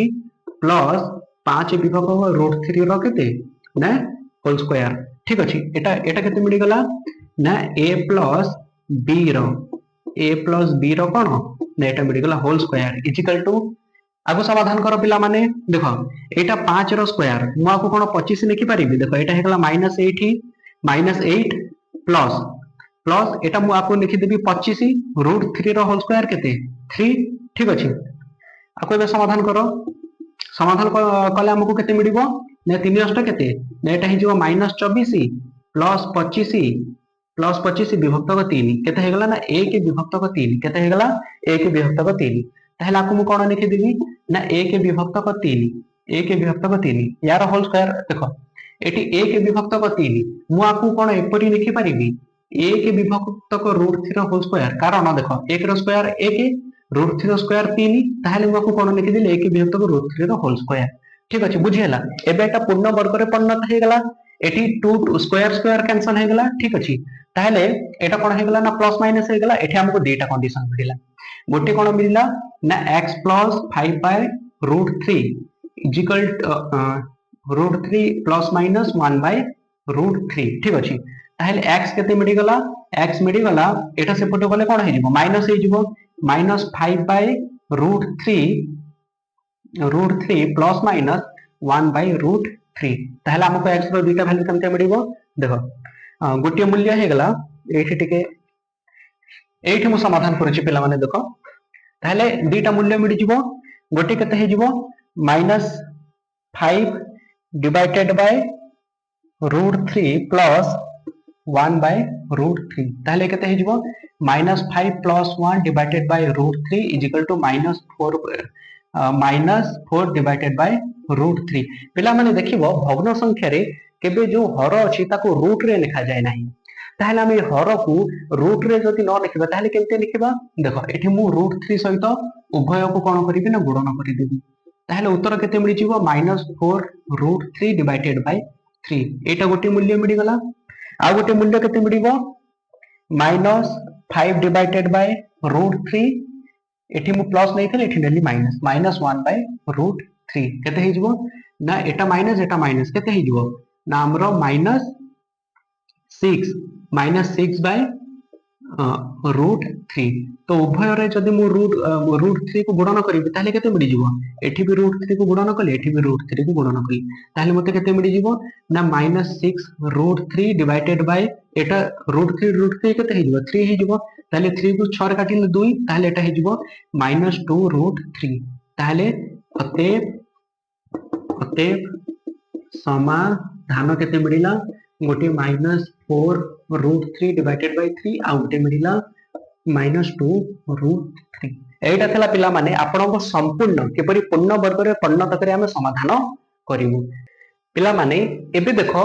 प्लस 5 विभक्त रूट 3 रो केते ना होल स्क्वायर ठीक अछि एटा एटा केते मिली गला ना a प्लस b रो कोन ना एटा मिली गला whole square is equal to आगो समाधान करो पिला माने देखो एटा 5 रो स्क्वायर मु आको कोन 25 लिखि परिबि देखो एटा हे गला -8 प्लस प्लस एटा मु आपको लिखि देबी 25 रूट 3 रो होल स्क्वायर केते 3 ठीक अछि आपको एबे समाधान करो समाधान कले हमको केते मिलिबो ने 3 अष्ट केते ने एटा हि जिवो -24 प्लस 25 विभक्त को 3 केते हे गला ना 1 विभक्त को 3 केते हे गला 1 विभक्त को 3 ताहले आपको मु कोन लिखि देबी ना 1 विभक्त को 3 यार होल स्क्वायर देखो एटी 1 विभक्त को 3 मु आपको कोन एपरि लिखि परिबी 1 विभक्त को रूट 3 होल स्क्वायर कारण देखो 1 रो स्क्वायर 1 रूट 3 रो स्क्वायर 3 ताहले मु आपको कोन लिखि देले 1 विभक्त को रूट 3 रो होल स्क्वायर ठीक अछि बुझी हला एबे एटा पूर्ण वर्ग रे परिणत हे गला एटी 2 स्क्वायर कैंसिल हे गला ठीक अछि ताहले एटा कोन हे गला ना प्लस माइनस हे गला एठी हमको दुईटा कंडीशन मिलिला गोटे कोन मिलिला ना x plus 5 by root 3 is equal root 3 plus minus 1 by root 3 ठीक अछि ताहले x केते मिली गला x मिली गला एटा सेपटे गले कोन हे जिवो माइनस हे जिवो -5 by root 3 plus minus 1 by root 3 ताहले हमको x रो दुईटा वैल्यू केमते मिलिबो देखो गोटे मूल्य हे गला एठी टिके एठी मु समाधान करूची पिला माने देखो ताहले दुईटा मूल्य मिली जिवो गोटे केते हे जिवो -5 divided by root 3 plus 1 by root 3 ताहले केते हे जिवो -5 plus 1 divided by root 3 is equal to -4 divided by root 3 पिला माने देखिबो भग्न संख्या रे केबे जो हर अछि ताको रूट रे लिखा जाय नाही ताहले हम हर को रूट रे जति न लिखबा ताहले केमते लिखबा देखो एठी मु रूट 3 सहित उभय को कोन करिबि ना गुणन करि देबी ताहले उत्तर केते मिलि जिवो -4 रूट 3 डिवाइडेड बाय 3 एटा गोटे मूल्य मिलि गला आ गोटे मूल्य केते मिलिबो -5 डिवाइडेड बाय रूट 3 एठी मु प्लस नै थले एठी नेली -1 बाय रूट 3 केते हे जिवो ना एटा माइनस केते हे जिवो ना हमरो -6 बाय रूट 3 तो उभय रे जदि मु रूट 3 को गुणन करिबि ताले केते मिलि जिवो एठी भी रूट 3 को गुणन कले एठी भी रूट 3 को गुणन कले ताले मते केते मिलि जिवो ना -6 रूट 3 डिवाइडेड बाय एटा रूट 3 केते हे जिवो 3 हे जिवो ताले 3 को 6 रे काटिले 2 ताले एटा हे जिवो -2 रूट 3 ताले अतएव समाधान केते मिलिला गोटे -4 रूट 3 डिवाइडेड बाय 3 आ गोटे मिलिला -2 रूट 3 एटा थला पिला माने आपन को संपूर्ण केपरि पूर्ण वर्ग रे परिणत करे हम समाधान करिवु पिला माने एबे देखो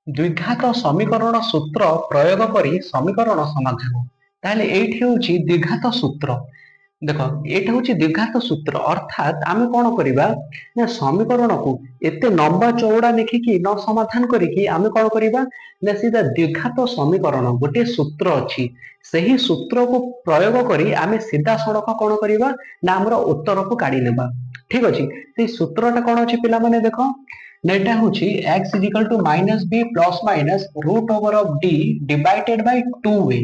द्विघात समीकरण सूत्र प्रयोग करी समीकरण समाधान ताले एठी होची द्विघात सूत्र देखो एटा होची द्विघात सूत्र अर्थात आमे कोन करिबा ना समीकरण को एते लंबा चौड़ा लिखि कि न समाधान करी कि आमे कोन करिबा ना सीधा द्विघात समीकरण गोटे सूत्र अछि सही सूत्र को प्रयोग करी आमे सीधा सड़क कोन करिबा ना हमरो उत्तर को काढी लेबा ठीक अछि से सूत्रटा कोन अछि पिला माने देखो नेटा होची x -b plus minus root over of d divided by 2a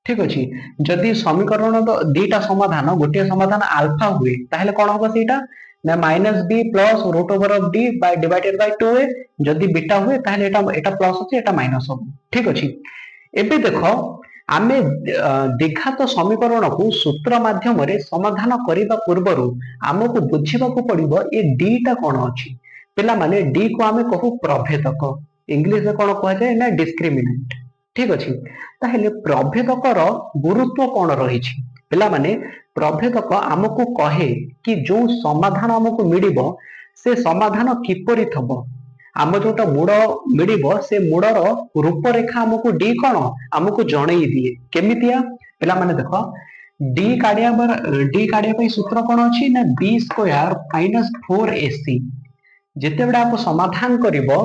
ठीक अछि जदि समीकरण दीटा समाधान गोटे समाधान अल्फा हुए ताहले कोन होबो सेटा ना -b plus root over of d by divided by 2a जदि बीटा हुए ताहले एटा प्लस अछि एटा माइनस हो ठीक अछि एबे देखो आमे द्विघात समीकरण को सूत्र माध्यम रे समाधान करिबा पूर्वरु हमको बुझिबा को पड़िबो ए d टा कोन अछि पिला माने d को आमे कहू प्रभेदक इंग्लिश रे कोन कहै छै ना डिस्क्रिमिनेंट ठीक अच्छे ताहले प्रभेदकर गुरुत्व कौन रही पिला माने प्रभेदक आमको कहे कि जो समाधान आमको मिलिबो से समाधान किपरि थबो आम जोटा मूड मिलिबो से मूडर रूपरेखा आमको डी कौन आमको जनई दिए केमितिया पिला माने देखो डी काढ़िया सूत्र कौन अच्छी ना बी स्क्वायर माइनस 4ac जिते बड़े आप समाधान करिबो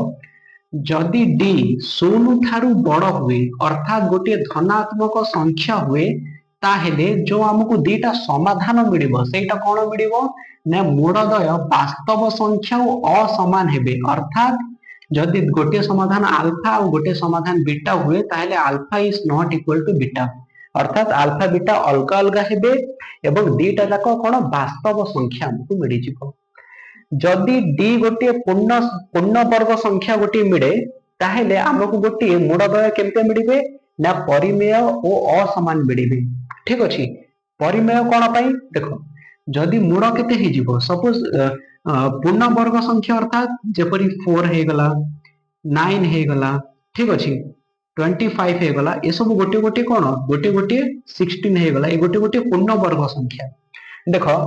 जदि डी शून्य ठारू बड़ हुए अर्थात गोटे धनात्मक संख्या हुए ताहेले जो आमको दीटा समाधान मिलिबो सेटा कौन मिलिबो ना मूलदय वास्तव संख्या असमान हेबे अर्थात जदि गोटे समाधान अल्फा और गोटे समाधान बीटा हुए ताहेले alpha is not equal to beta अर्थात अल्फा बीटा अलग अलग हेबे एवं दीटा जाक कौन वास्तव संख्या हमको मिल जिवो जदि डी गोटे पूर्ण वर्ग संख्या गोटे मिले ताहेले आमको गोटे मूलदय केमते मिलिबे ना परिमेय और असमान मिलिबे ठीक अछि परिमेय कौन पाई देखो जदि मूल केते हे जिवो सपोज पूर्ण वर्ग संख्या अर्थात जेपरि 4 हे गला 9 हे गला ठीक अछि 25 हे गला ए सब गोटे गोटे कौन गोटे गोटे 16 हे गला ए गोटे गोटे पूर्ण वर्ग संख्या देखो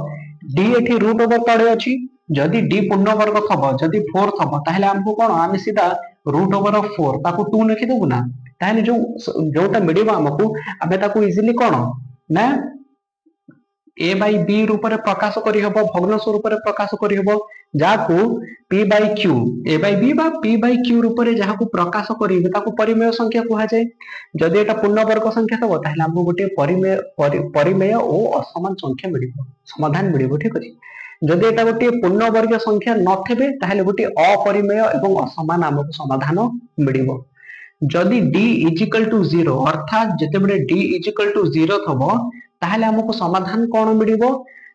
डी एठी रूट ओवर तळे अछि जदि डी पूर्ण वर्ग थबो जदि 4 थबो ताहले हमको कोन आमे सीधा रूट ओवर ऑफ 4 ताको 2 लिखि देबु ना ताहले जो जोटा मिलिबो हमको आबे ताको इजीली कोन ना ए बाय बी रूप रे प्रकाश करि हबो भग्नांश रूप रे प्रकाश करि हबो जाको p बाय q ए बाय बी बा p बाय q रूप रे जाको प्रकाश करिबे ताको परिमेय संख्या कुहा जाय जदि एटा पूर्ण वर्ग संख्या थबो ताहले हमको गोटे परिमेय और असमान संख्या मिलिबो समाधान मिलिबो ठीक अछि जदि एटा गोटे पूर्ण वर्ग संख्या नथेबे ताहले गोटे अपरिमेय एवं असमान हमको समाधान मिलिबो जदि d इज इक्वल टू 0 अर्थात जेतेबेले d इज इक्वल टू 0 थबो ताहले हमको समाधान कौन मिलिबो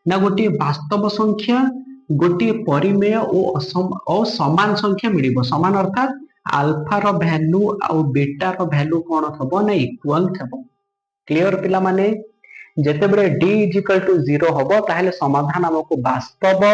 ना गोटे वास्तव संख्या गोटे परिमेय और समान संख्या मिलिबो समान अर्थात अल्फा रो वैल्यू और बीटा रो वैल्यू कौन थबो ना इक्वल थबो क्लियर पिला माने जेतेबेले d इज इक्वल टू 0 हबो ताहले समाधान हमको वास्तव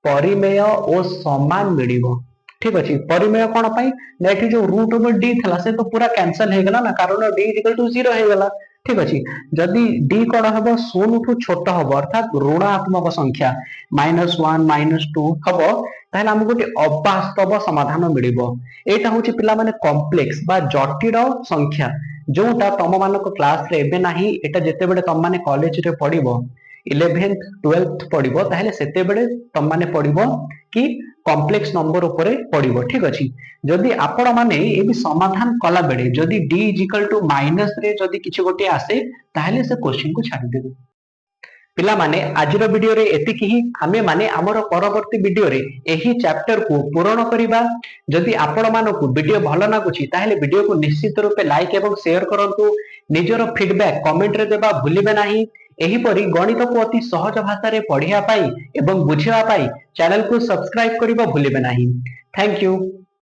परिमेय और समान मिलिबो ठीक अछि परिमेय कोन पाई ना एठी जो रूट ओवर डी थला से तो पूरा कैंसिल हे गला ना कारण डी इज इक्वल टू 0 हे गला ठीक अछि जदि डी कोन हबो 0 ठू छोट हबो अर्थात ऋणात्मक संख्या -1 -2 हबो ताहले हमको गोटे अवास्तव समाधान मिलिबो एटा होची पिला माने कॉम्प्लेक्स बा जटिल संख्या जोटा तम मानक क्लास रे एबे नाही एटा जेते बेले तम माने कॉलेज रे पढिबो 11th 12th पढिबो ताहले सेते बेले तम माने पढिबो कि कॉम्प्लेक्स नंबर ऊपर पड़िबो ठीक अछि जदि आपण माने ए भी समाधान कला बेले जदि d is equal to minus रे जदि किछ गोटे आसे ताहले से क्वेश्चन को छाडी देबे पिला माने आजिरो वीडियो रे एतिकी ही हमें माने हमर परवर्ती वीडियो रे एही चैप्टर को पूर्ण करिबा जदि आपण मानको वीडियो भलो लागुची ताहले वीडियो को निश्चित रूपे लाइक एवं शेयर करंतु निजरो फीडबैक कमेंट रे देबा भूलिबे नाही एहीपरि गणित को अति सहज भाषा रे पढ़िया पाई एवं बुझिया पाई चैनल को सब्सक्राइब करिबा भूलिबे नाही थैंक यू।